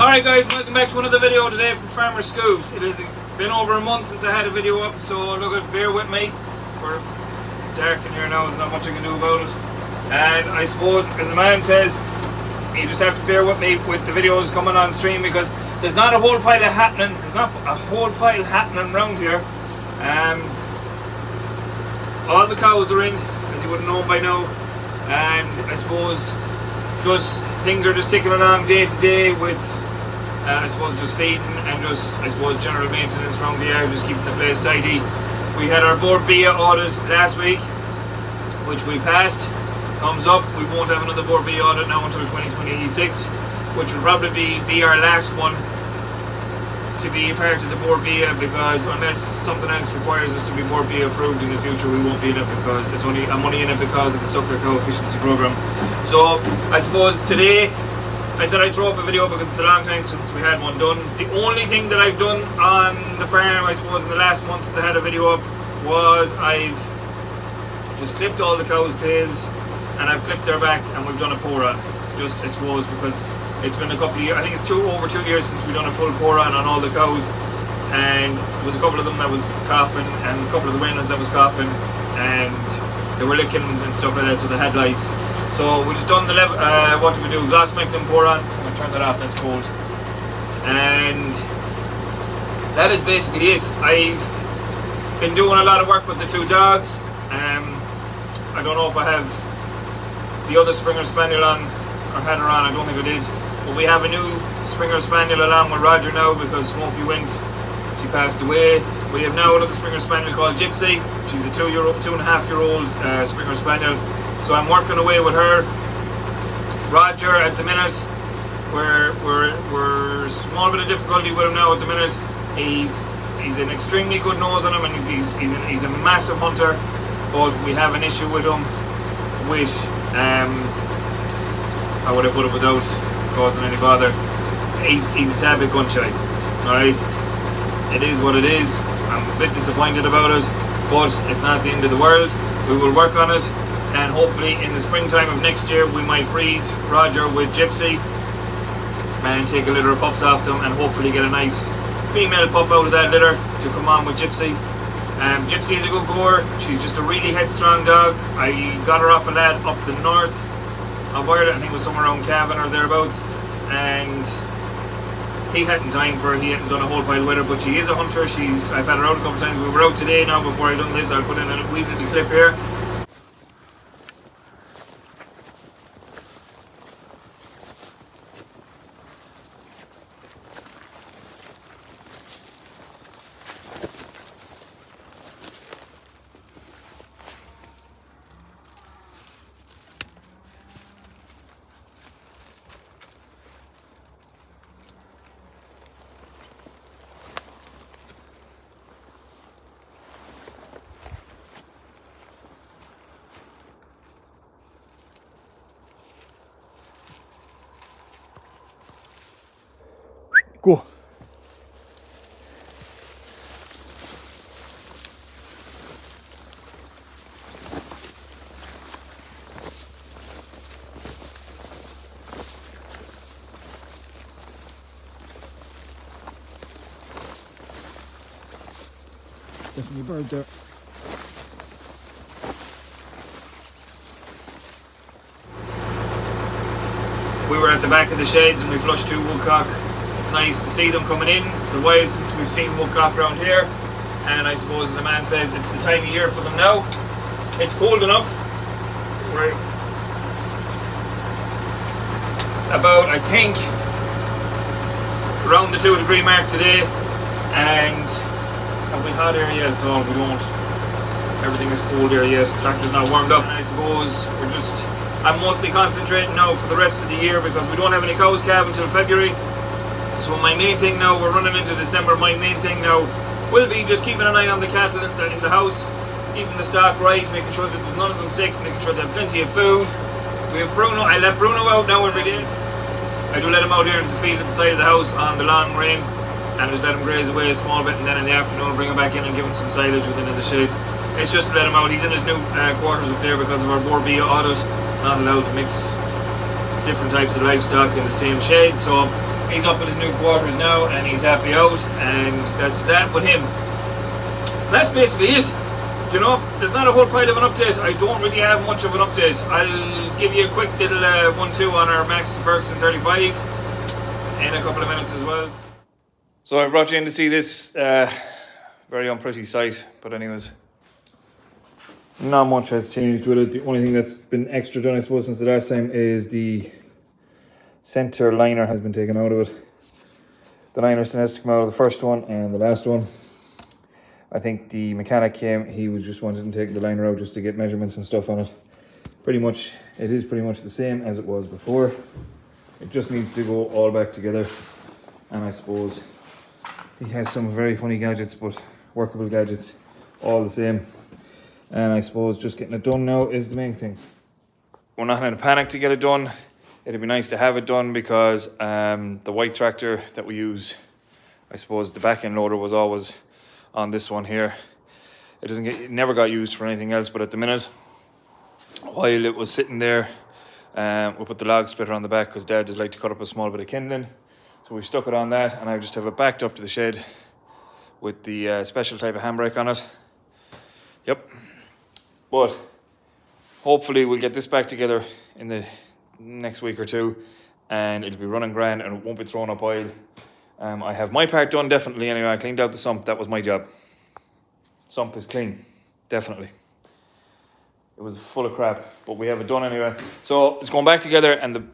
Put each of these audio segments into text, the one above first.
Alright guys, welcome back to another video today from Farmer Scoobs. It has been over a month since I had a video up, so look at, bear with me. It's dark in here now, there's not much I can do about it. And I suppose, as the man says, you just have to bear with me with the videos coming on stream because there's not a whole pile of happening. There's not a whole pile happening around here. All the cows are in, as you would have known by now. And I suppose just things are just ticking along day to day with I suppose just feeding and just I suppose general maintenance around the yard, just keeping the place tidy. We had our board BIA audit last week, which we passed. Thumbs up. We won't have another board BIA audit now until 2026, which will probably be our last one to be a part of the board BIA, because unless something else requires us to be board BIA approved in the future, we won't be in it, because I'm only in it because of the suckler cow efficiency program. So I suppose today I said I'd throw up a video because it's a long time since we had one done. The only thing that I've done on the farm, I suppose, in the last month since I had a video up, was I've just clipped all the cows' tails and I've clipped their backs, and we've done a pour-on. Just, I suppose, because it's been a couple of years, I think it's over 2 years since we've done a full pour-on on all the cows, and there was a couple of them that was coughing, and a couple of the weaners that was coughing, and they were licking and stuff like that, so they had lice. So we just done the level, what did we do? Glass make them pour on. I'm going to turn that off, that's cold. And that is basically it. I've been doing a lot of work with the two dogs. I don't know if I have the other Springer Spaniel on, or had her on, I don't think I did. But we have a new Springer Spaniel along with Roger now, because Smokey went, she passed away. We have now another Springer Spaniel called Gypsy. She's a 2.5-year-old Springer Spaniel. So I'm working away with her. Roger at the minute, we're small bit of difficulty with him now at the minute. He's an extremely good nose on him, and he's a massive hunter, but we have an issue with him with how would I put it without causing any bother? He's a tad bit gun shy. Alright? It is what it is. I'm a bit disappointed about it, but it's not the end of the world. We will work on it. And hopefully in the springtime of next year we might breed Roger with Gypsy and take a litter of pups off them, and hopefully get a nice female pup out of that litter to come on with Gypsy. Gypsy is a good goer. She's just a really headstrong dog. I got her off a lad up the north of Ireland, I think it was somewhere around Cavan or thereabouts, and he hadn't time for her, he hadn't done a whole pile with her, but she is a hunter. I've had her out a couple of times. We were out today now before I done this. I'll put in a wee little clip here. Go. Definitely a bird there. We were at the back of the sheds and we flushed two woodcock. It's nice to see them coming in. It's a while since we've seen woodcock around here, and I suppose, as the man says, it's the time of year for them now. It's cold enough. We're about, I think, around the 2-degree mark today, and have we hot air yet at all? We don't. Everything is cold here, yes. The tractor's not warmed up, and I suppose I'm mostly concentrating now for the rest of the year, because we don't have any cows calve until February. So my main thing now, we're running into December, my main thing now will be just keeping an eye on the cattle in the house, keeping the stock right, making sure that there's none of them sick, making sure they have plenty of food. We have Bruno. I let Bruno out now every day. I do let him out here into the field at the side of the house on the long rein, and just let him graze away a small bit, and then in the afternoon bring him back in and give him some silage within the shade. It's just to let him out. He's in his new quarters up there because of our board BIA audit. Not allowed to mix different types of livestock in the same shed, so he's up at his new quarters now and he's happy out, and that's that with him. That's basically it. Do you know, there's not a whole pile of an update. I don't really have much of an update. I'll give you a quick little 1-2 on our Max Ferguson 35 in a couple of minutes as well. So I've brought you in to see this very unpretty sight, but anyways, not much has changed with it. The only thing that's been extra done, I suppose, since the last time is the center liner has been taken out of it. The liner still has to come out of the first one and the last one. I think the mechanic came, he was just wanted to take the liner out just to get measurements and stuff on it. Pretty much, it is pretty much the same as it was before. It just needs to go all back together. And I suppose he has some very funny gadgets, but workable gadgets, all the same. And I suppose just getting it done now is the main thing. We're not in a panic to get it done. It'd be nice to have it done because the white tractor that we use, I suppose the back end loader was always on this one here. It never got used for anything else, but at the minute, while it was sitting there, we put the log splitter on the back because Dad does like to cut up a small bit of kindling. So we stuck it on that, and I just have it backed up to the shed with the special type of handbrake on it. Yep. But hopefully we'll get this back together in the next week or two, and it'll be running grand and it won't be throwing up oil. I have my part done, definitely, anyway. I cleaned out the sump. That was my job. Sump is clean, definitely. It was full of crap, but we have it done anyway. So it's going back together, and the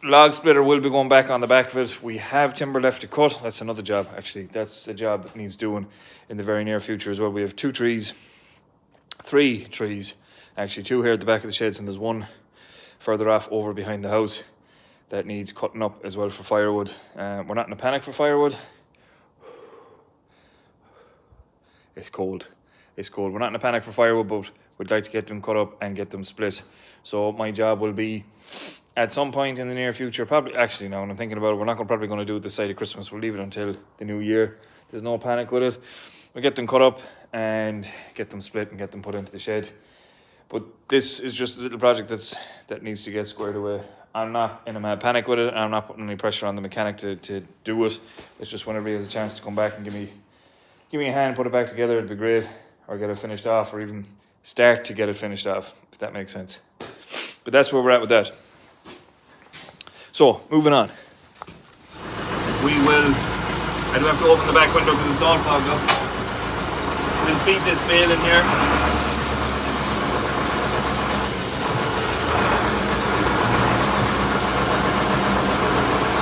log splitter will be going back on the back of it. We have timber left to cut. That's another job, actually. That's a job that needs doing in the very near future as well. We have 3 trees, actually 2 here at the back of the sheds, and there's one further off over behind the house that needs cutting up as well for firewood. We're not in a panic for firewood. It's cold. It's cold. We're not in a panic for firewood, but we'd like to get them cut up and get them split. So my job will be at some point in the near future, probably, actually now when I'm thinking about it, we're not probably going to do it this side of Christmas. We'll leave it until the new year. There's no panic with it. We'll get them cut up and get them split and get them put into the shed. But this is just a little project that needs to get squared away. I'm not in a mad panic with it, and I'm not putting any pressure on the mechanic to do it. It's just whenever he has a chance to come back and give me a hand, put it back together, it'd be great. Or get it finished off, or even start to get it finished off, if that makes sense. But that's where we're at with that. So, moving on. I do have to open the back window because it's all fogged up. We'll feed this bale in here.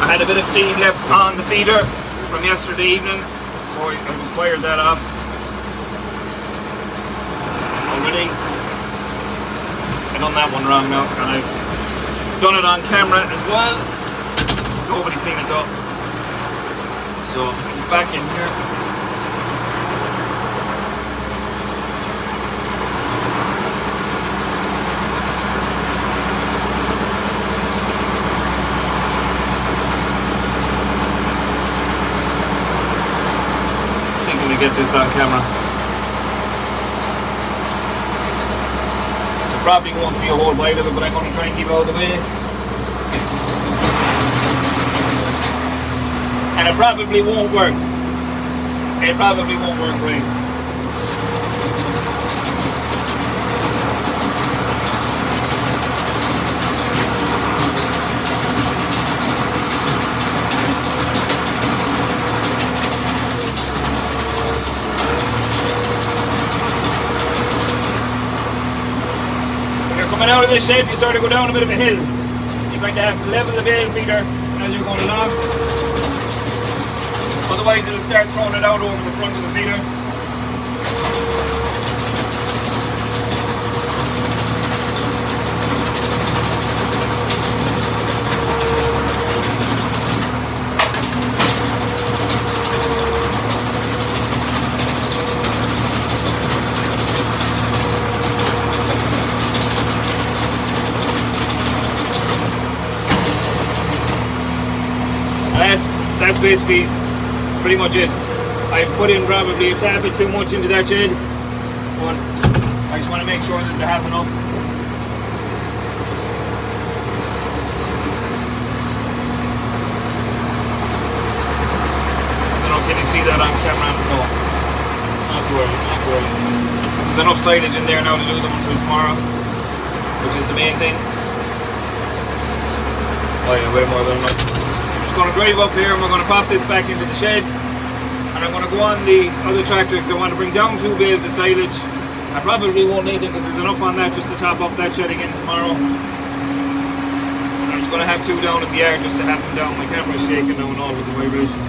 I had a bit of feed left on the feeder from yesterday evening, so I just fired that off already. I done that one wrong now, and I've done it on camera as well. Nobody's seen it though. So back in here. Get this on camera. You probably won't see a whole bite of it, but I'm going to try and keep it out of the way. And it probably won't work. It probably won't work right. Coming out of this shed, you sort of go down a bit of a hill. You're going to have to level the bale feeder as you're going along. Otherwise it'll start throwing it out over the front of the feeder. That's basically pretty much it. I've put in probably a tad bit too much into that shed, but I just want to make sure that they have enough. see that on camera. No, not too early, not too early. There's enough silage in there now to do them until tomorrow, which is the main thing. Oh yeah, way more than enough. I'm just going to drive up here and we're going to pop this back into the shed. And I'm going to go on the other tractor because I want to bring down 2 bales of silage. I probably won't need them because there's enough on that just to top up that shed again tomorrow. I'm just going to have 2 down in the yard just to have them down. My camera's shaking now and all with the vibration.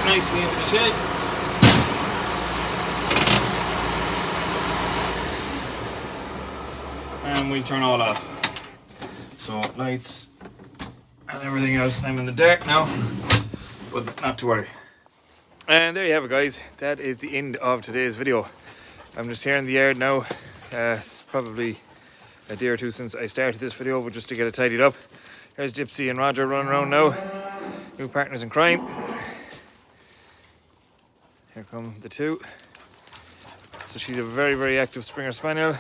Nicely into the shed. And we turn all off. So lights and everything else. I'm in the dark now, but not to worry. And there you have it, guys. That is the end of today's video. I'm just here in the yard now. It's probably a day or 2 since I started this video, but just to get it tidied up. There's Gypsy and Roger running around now. New partners in crime. Here come the 2. So she's a very, very active Springer Spaniel.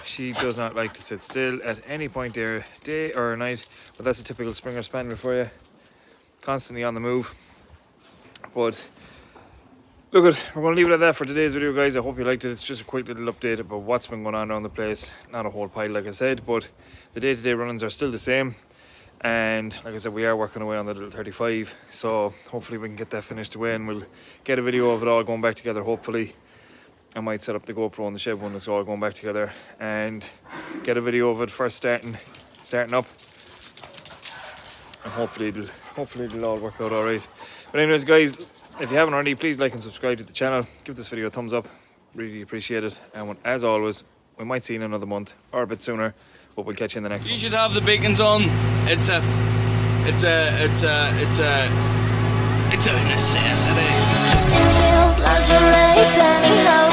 She does not like to sit still at any point there, day or night. But that's a typical Springer Spaniel for you. Constantly on the move. But look, we're going to leave it at that for today's video, guys. I hope you liked it. It's just a quick little update about what's been going on around the place. Not a whole pile, like I said, but the day-to-day runnings are still the same. And like I said, we are working away on the little 35, so hopefully we can get that finished away and we'll get a video of it all going back together. Hopefully I might set up the GoPro in the shed when it's all going back together and get a video of it first starting up, and hopefully it'll all work out all right. But anyways, guys, if you haven't already, please like and subscribe to the channel. Give this video a thumbs up, really appreciate it. And as always, we might see you in another month or a bit sooner, but we'll catch you in the next one. You should have the beacons on. It's a necessity. In heels, lingerie, pantyhose.